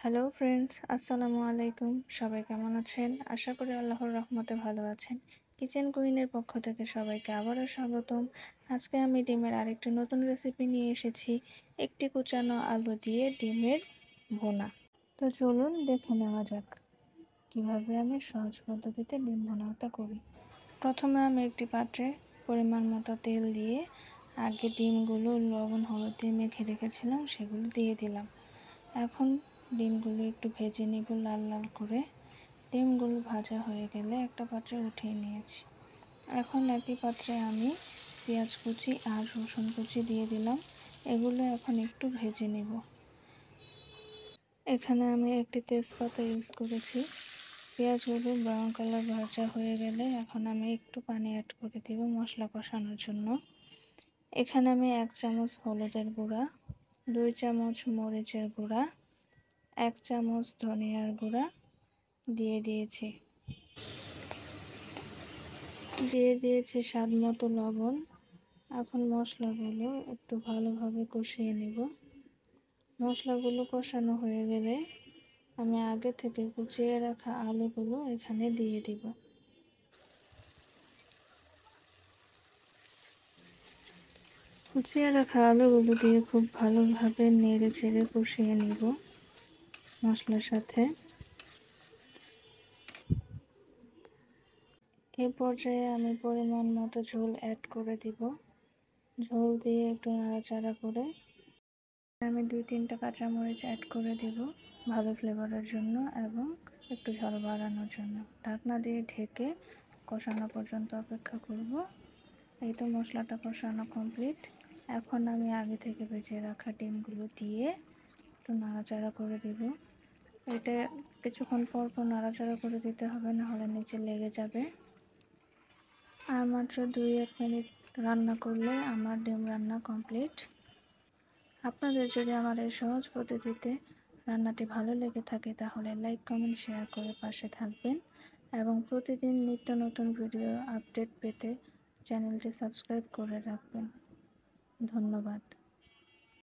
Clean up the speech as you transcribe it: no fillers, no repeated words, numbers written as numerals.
Hello friends, আসসালামু আলাইকুম। সবাই কেমন আছেন? আশা করি আল্লাহর রহমতে ভালো আছেন। কিচেন কুইনের পক্ষ থেকে সবাইকে আবারও স্বাগতম। আজকে আমি ডিমের আরেকটি নতুন রেসিপি নিয়ে এসেছি। একটি কুচানো আলু দিয়ে ডিমের ভুনা। তো চলুন দেখে নেওয়া যাক কিভাবে আমি সহজ পদ্ধতিতে ডিম ভুনাটা করি। প্রথমে আমি একটি পাত্রে পরিমাণ মতো তেল দিয়ে আগে ডিমগুলো লবণ হলুদ দিয়ে মেখে রেখেছিলাম সেগুলো দিয়ে দিলাম। এখন ডিমগুলো একটু ভেজে নিব লাল লাল করে। ডিমগুলো ভাজা হয়ে গেলে একটা পাত্রে উঠিয়ে নিয়েছি। এখন একই পাত্রে আমি পেঁয়াজ কুচি আর রসুন কুচি দিয়ে দিলাম। এগুলো এখন একটু ভেজে নিব। এখানে আমি একটি তেজপাতা ইউজ করেছি। পেঁয়াজগুলো ব্রাউন কালার ভাজা হয়ে গেলে এখন আমি একটু পানি অ্যাড করে দিব মশলা কষানোর জন্য। এখানে আমি 1 চামচ হলুদের গুঁড়া, 2 চামচ মরিচের গুঁড়া, 1 চামচ ধনিয়ার গুঁড়া দিয়ে দিয়েছি স্বাদ মতো লবণ। এখন মশলাগুলো একটু ভালোভাবে কষিয়ে নিব। মশলাগুলো কষানো হয়ে গেলে আমি আগে থেকে কুচিয়ে রাখা আলুগুলো এখানে দিয়ে দিব। কুচিয়ে রাখা আলুগুলো দিয়ে খুব ভালোভাবে নেড়ে চেড়ে কষিয়ে নিব মশলার সাথে। এই পর্যায়ে আমি পরিমাণ মতো ঝোল অ্যাড করে দিব। ঝোল দিয়ে একটু নাড়াচাড়া করে আমি 2-3টা কাঁচামরিচ অ্যাড করে দিব ভালো ফ্লেভারের জন্য এবং একটু ঝাল বাড়ানোর জন্য। ঢাকনা দিয়ে ঢেকে কষানো পর্যন্ত অপেক্ষা করব। এই তো মশলাটা কষানো কমপ্লিট। এখন আমি আগে থেকে ভেজে রাখা ডিমগুলো দিয়ে একটু নাড়াচাড়া করে দিব। এটা কিছুক্ষণ পর পর নাড়াচাড়া করে দিতে হবে, না হলে নিচে লেগে যাবে। আর মাত্র 2-1 মিনিট রান্না করলে আমার ডিম রান্না কমপ্লিট। আপনাদের যদি আমার এই সহজ পদ্ধতিতে রান্নাটি ভালো লেগে থাকে তাহলে লাইক কমেন্ট শেয়ার করে পাশে থাকবেন এবং প্রতিদিন নিত্য নতুন ভিডিও আপডেট পেতে চ্যানেলটি সাবস্ক্রাইব করে রাখবেন। ধন্যবাদ।